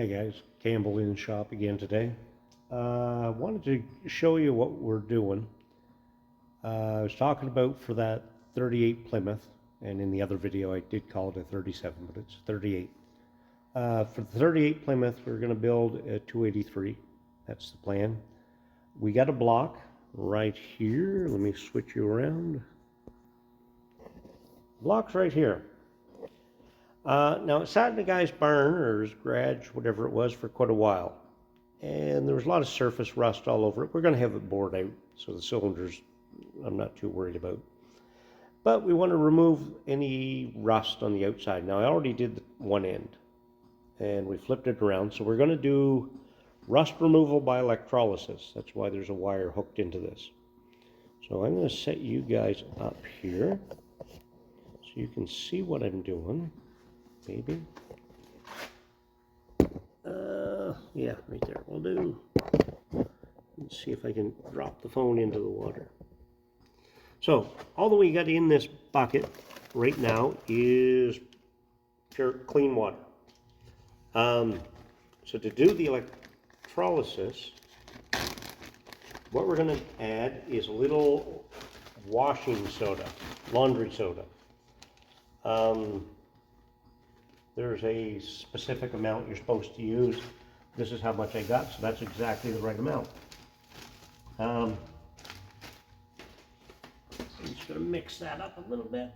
Hey guys, Campbell in shop again today. I wanted to show you what we're doing. I was talking about for that 38 Plymouth, and in the other video I did call it a 37, but it's 38. For the 38 Plymouth, we're going to build a 283. That's the plan. We got a block right here. Let me switch you around. Block's right here. Now it sat in the guy's barn or his garage, whatever it was, for quite a while. And there was a lot of surface rust all over it. We're going to have it bored out, so the cylinders I'm not too worried about. But we want to remove any rust on the outside. Now I already did one end, and we flipped it around. So we're going to do rust removal by electrolysis. That's why there's a wire hooked into this. So I'm going to set you guys up here so you can see what I'm doing. Maybe. Yeah, right there will do. Let's see if I can drop the phone into the water. So, all that we got in this bucket right now is pure clean water. So to do the electrolysis, what we're going to add is a little washing soda, laundry soda. There's a specific amount you're supposed to use. This is how much I got, so that's exactly the right amount. I'm just going to mix that up a little bit,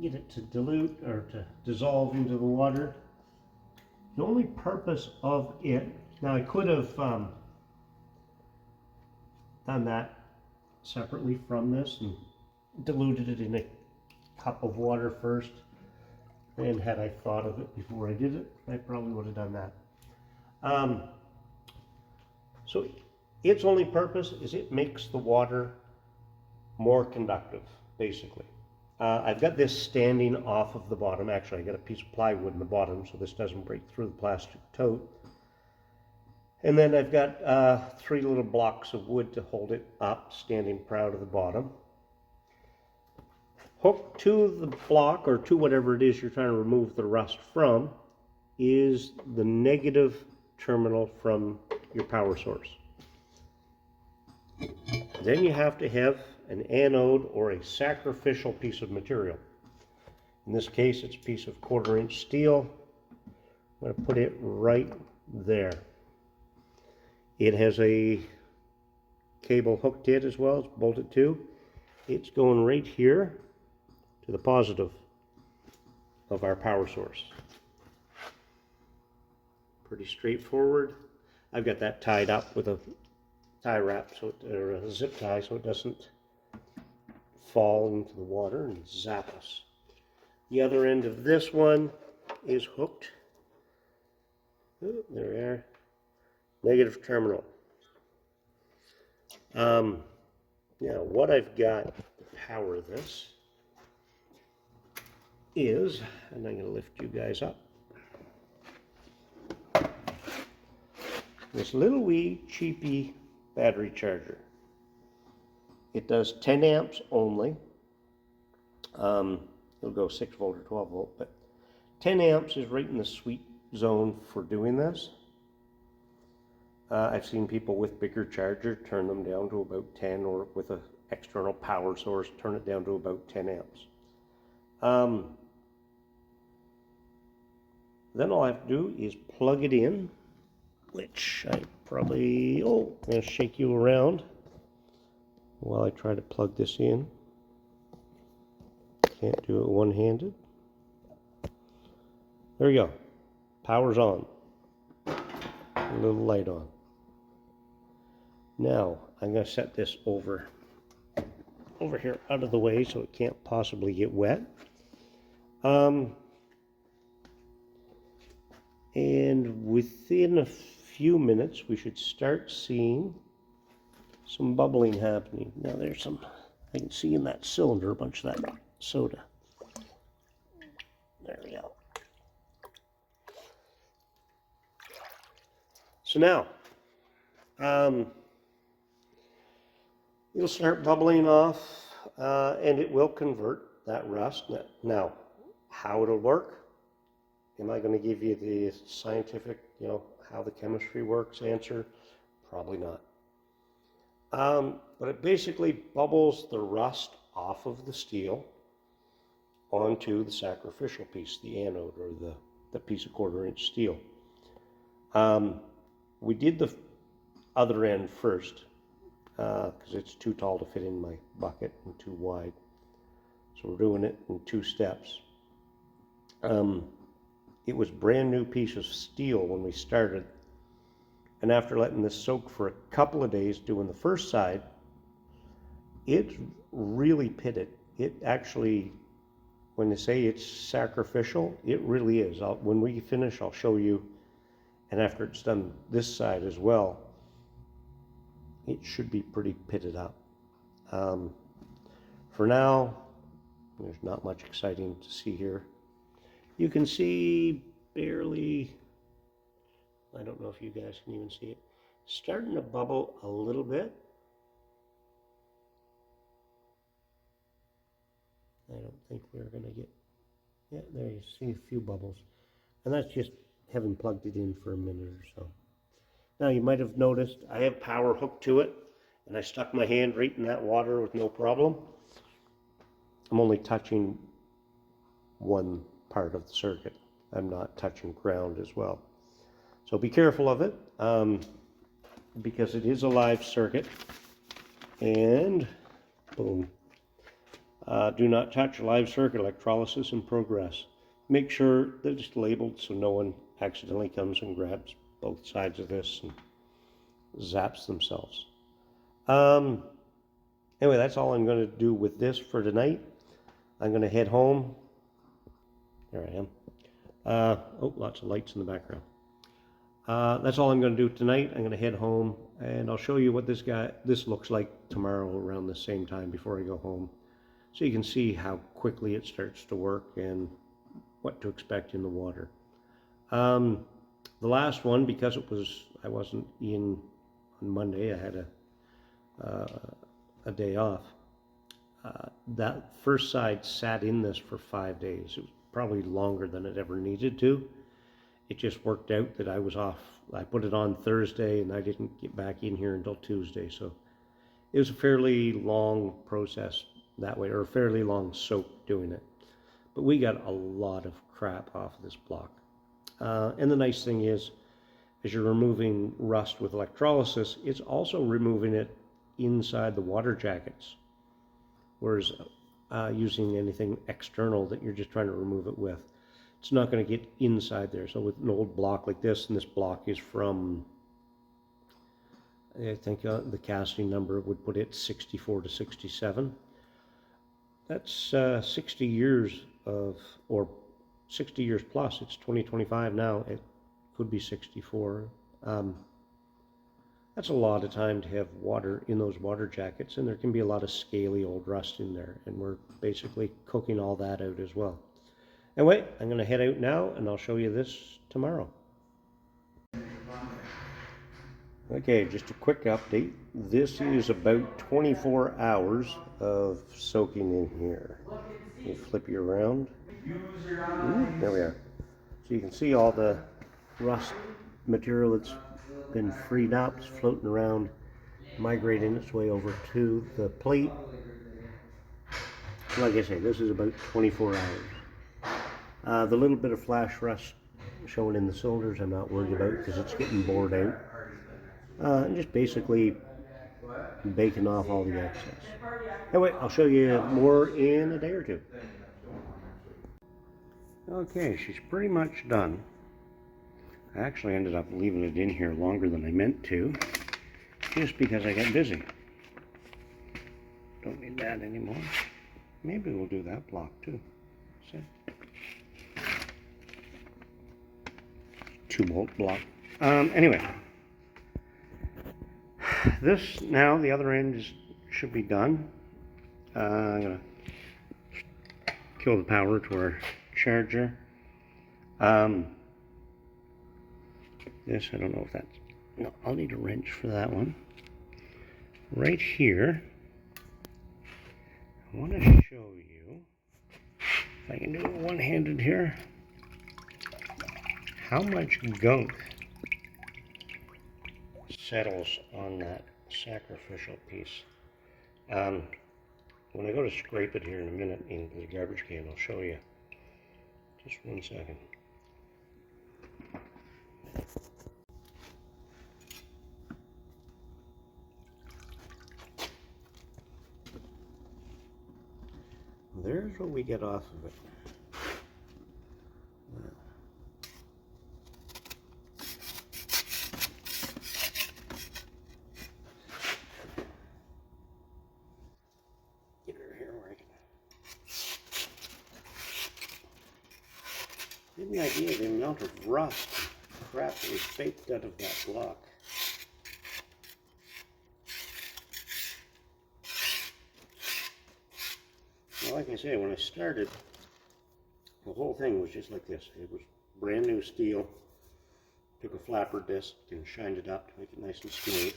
get it to dilute or to dissolve into the water. The only purpose of it, now I could have done that separately from this and diluted it in a cup of water first. And had I thought of it before I did it, I probably would have done that. So its only purpose is it makes the water more conductive, basically. I've got this standing off of the bottom. Actually, I got a piece of plywood in the bottom so this doesn't break through the plastic tote. And then I've got 3 little blocks of wood to hold it up, standing proud of the bottom. Hooked to the block, or to whatever it is you're trying to remove the rust from, is the negative terminal from your power source. Then you have to have an anode or a sacrificial piece of material. In this case, it's a piece of 1/4-inch steel. I'm going to put it right there. It has a cable hooked to it as well. It's bolted to. It's going right here to the positive of our power source. Pretty straightforward. I've got that tied up with a tie wrap, or a zip tie, so it doesn't fall into the water and zap us. The other end of this one is hooked. Oh, there we are. Negative terminal. Now what I've got to power this is, and I'm going to lift you guys up, this little wee cheapy battery charger. It does 10 amps only. It'll go 6 volt or 12 volt, but 10 amps is right in the sweet zone for doing this. I've seen people with bigger charger turn them down to about 10, or with an external power source turn it down to about 10 amps. Then all I have to do is plug it in, which I probably, I'm going to shake you around while I try to plug this in. Can't do it one-handed. There we go. Power's on. A little light on. Now, I'm going to set this over here out of the way so it can't possibly get wet. And within a few minutes, we should start seeing some bubbling happening. Now there's some, I can see in that cylinder a bunch of that soda. There we go. So now, it'll start bubbling off, and it will convert that rust. Now, how it'll work, Am I going to give you the scientific, how the chemistry works answer? Probably not. But it basically bubbles the rust off of the steel onto the sacrificial piece, the anode, or the piece of 1/4-inch steel. We did the other end first because it's too tall to fit in my bucket and too wide. So we're doing it in 2 steps. It was brand new piece of steel when we started. And after letting this soak for a couple of days doing the first side, it's really pitted. It actually, when they say it's sacrificial, it really is. When we finish, I'll show you. And after it's done this side as well, it should be pretty pitted up. For now, there's not much exciting to see here. You can see barely, I don't know if you guys can even see it, starting to bubble a little bit. I don't think we're going to get, yeah, there you see a few bubbles. And that's just having plugged it in for a minute or so. Now you might have noticed I have power hooked to it, and I stuck my hand right in that water with no problem. I'm only touching one part of the circuit. I'm not touching ground as well. So be careful of it, because it is a live circuit. And boom. Do not touch live circuit, electrolysis in progress. Make sure that it's labeled so no one accidentally comes and grabs both sides of this and zaps themselves. Anyway, that's all I'm going to do with this for tonight. I'm going to head home. There I am. Oh, lots of lights in the background. That's all I'm going to do tonight. I'm going to head home, and I'll show you what this looks like tomorrow around the same time before I go home, so you can see how quickly it starts to work and what to expect in the water. The last one, because I wasn't in on Monday, I had a day off. That first side sat in this for 5 days. It was probably longer than it ever needed to. It just worked out that I was off. I put it on Thursday and I didn't get back in here until Tuesday. So it was a fairly long process that way, or a fairly long soak doing it. But we got a lot of crap off of this block. And the nice thing is, as you're removing rust with electrolysis, it's also removing it inside the water jackets. Whereas using anything external that you're just trying to remove it with, it's not going to get inside there. So with an old block like this, and this block is from, I think the casting number would put it 64 to 67. That's 60 years of, or 60 years plus. It's 2025 now. It could be 64. That's a lot of time to have water in those water jackets, and there can be a lot of scaly old rust in there, and we're basically cooking all that out as well. Anyway, I'm going to head out now, and I'll show you this tomorrow. Okay, just a quick update. This is about 24 hours of soaking in here. You flip you around. There we are. So you can see all the rust material that's been freed up. It's floating around, migrating its way over to the plate. Like I say, this is about 24 hours. The little bit of flash rust showing in the cylinders I'm not worried about because it's getting bored out. And just basically baking off all the excess. Anyway, I'll show you more in a day or two. Okay, she's pretty much done. I actually ended up leaving it in here longer than I meant to, just because I got busy. Don't need that anymore. Maybe we'll do that block too. See? 2-bolt block. Anyway, this now, the other end should be done. I'm gonna kill the power to our charger. This, I don't know if that's, no, I'll need a wrench for that one. Right here, I want to show you, if I can do it one-handed here. how much gunk settles on that sacrificial piece. When I go to scrape it here in a minute into the garbage can, I'll show you. Just 1 second. There's what we get off of it. Get her here where I can get an idea of the amount of rust and crap that was baked out of that block. Well, like I say, when I started, the whole thing was just like this. It was brand new steel. Took a flapper disc and shined it up to make it nice and smooth.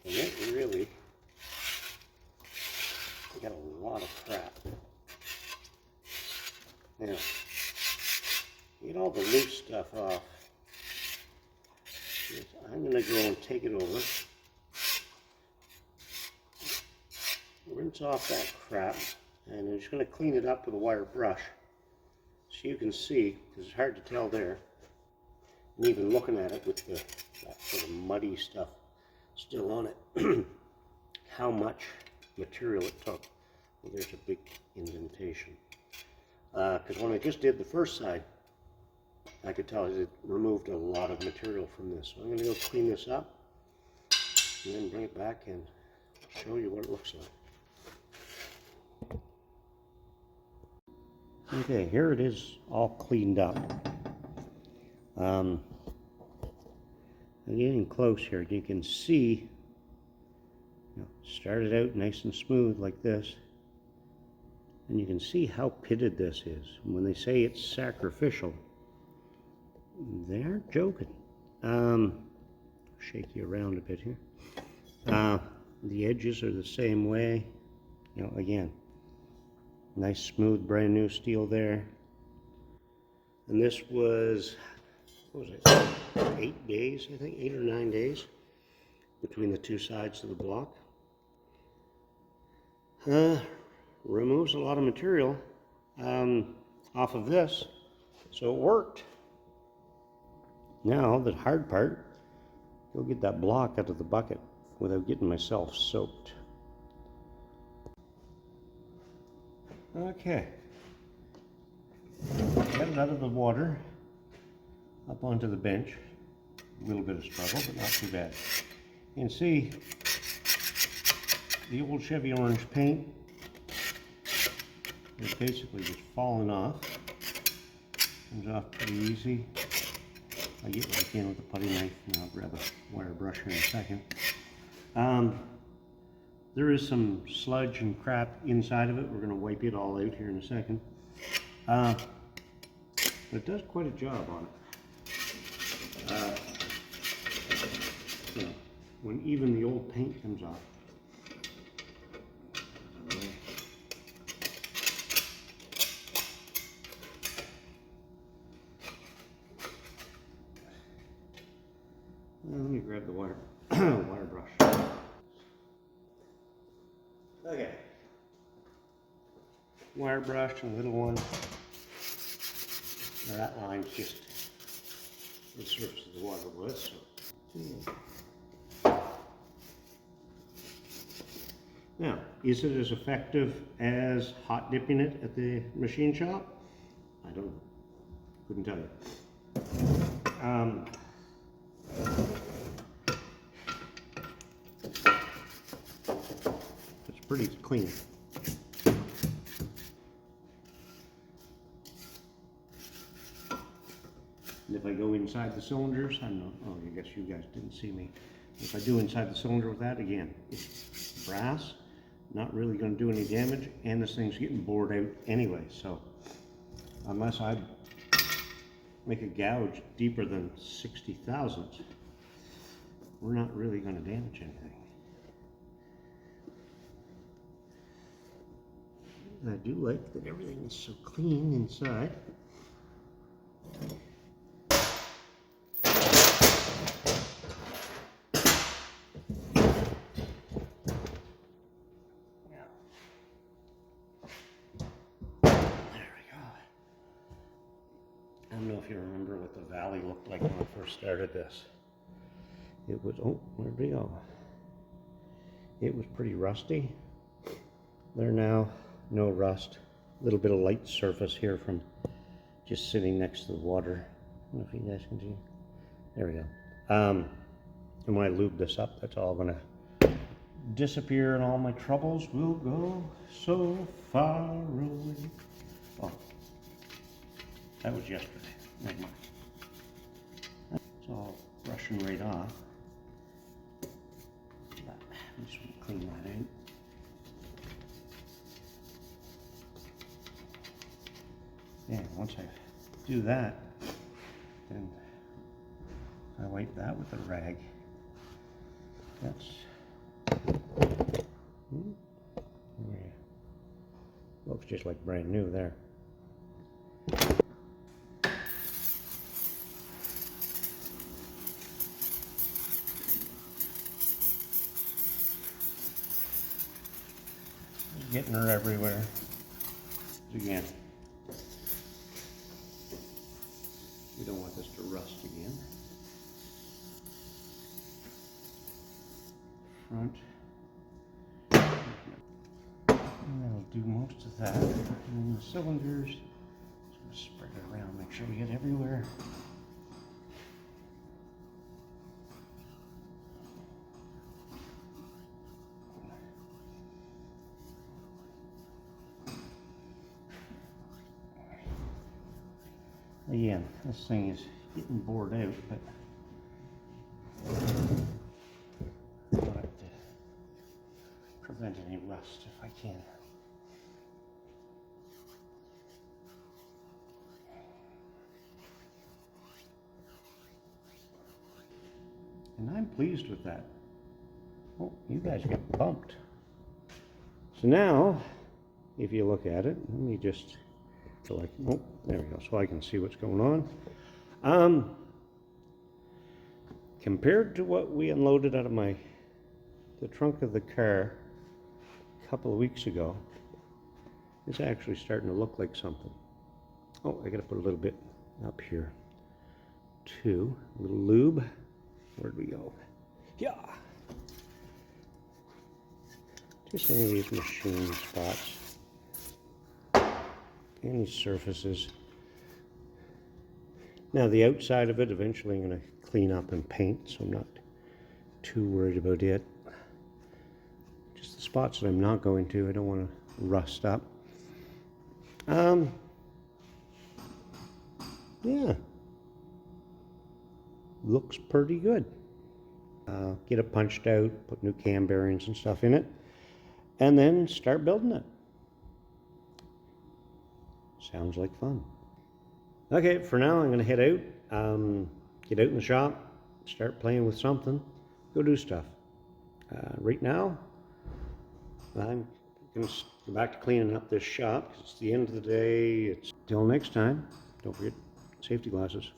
And it really got a lot of crap. Now, get all the loose stuff off. I'm going to go and take it over. Rinse off that crap, and I'm just going to clean it up with a wire brush so you can see, because it's hard to tell there, and even looking at it with that sort of muddy stuff still on it, how much material it took. Well, there's a big indentation. Because when I just did the first side, I could tell it removed a lot of material from this. So I'm going to go clean this up, and then bring it back and show you what it looks like. Okay, here it is all cleaned up. I'm getting close here. You can see, started out nice and smooth like this. And you can see how pitted this is. And when they say it's sacrificial, they aren't joking. Shake you around a bit here. The edges are the same way. Again, nice smooth brand new steel there. And this was, what was it, 8 days, I think, 8 or 9 days between the two sides of the block. Removes a lot of material off of this, so it worked. Now the hard part, go get that block out of the bucket without getting myself soaked. Okay, got it out of the water, up onto the bench. A little bit of struggle, but not too bad. You can see the old Chevy orange paint is basically just falling off. Comes off pretty easy. I get what I can with a putty knife, and I'll grab a wire brush here in a second. There is some sludge and crap inside of it. We're going to wipe it all out here in a second. But it does quite a job on it. When even the old paint comes off. Let me grab the wire brush. Okay. Wire brush and a little one. Now that line's just the surface of the water was. So. Now, is it as effective as hot dipping it at the machine shop? I don't know. Couldn't tell you. It's pretty clean. And if I go inside the cylinders, I don't know, oh, I guess you guys didn't see me. If I do inside the cylinder with that, again, it's brass, not really going to do any damage, and this thing's getting bored out anyway, so unless I make a gouge deeper than 60 thousandths, we're not really going to damage anything. I do like that everything is so clean inside. I don't know if you remember what the valley looked like when I first started this. It was, oh, where'd we go? It was pretty rusty. There now, no rust. A little bit of light surface here from just sitting next to the water. I don't know if you guys can see. There we go. And when I lube this up, that's all gonna disappear and all my troubles will go so far away. Oh, that was yesterday. Never mind. It's all brushing right off. I'm just gonna clean that out. Yeah, once I do that, then I wipe that with a rag. That's looks just like brand new there. Getting her everywhere. Again, we don't want this to rust again. Front. And that'll do most of that. And then the cylinders, just gonna spread it around, make sure we get everywhere. Again, this thing is getting bored out, but I want it to prevent any rust if I can. And I'm pleased with that. Oh, you guys get bumped. So now, if you look at it, let me just go like, oh, there we go, so I can see what's going on. Compared to what we unloaded out of the trunk of the car a couple of weeks ago, it's actually starting to look like something. Oh, I gotta put a little bit up here too. A little lube. Where'd we go? Yeah. Just any of these machine spots. Any surfaces. Now the outside of it, eventually I'm going to clean up and paint, so I'm not too worried about it. Just the spots that I'm not going to, I don't want to rust up. Yeah. Looks pretty good. Get it punched out, put new cam bearings and stuff in it, and then start building it. Sounds like fun. Okay, for now I'm going to head out, get out in the shop, start playing with something, go do stuff. Right now, I'm going to go back to cleaning up this shop. It's the end of the day. Till next time, don't forget safety glasses.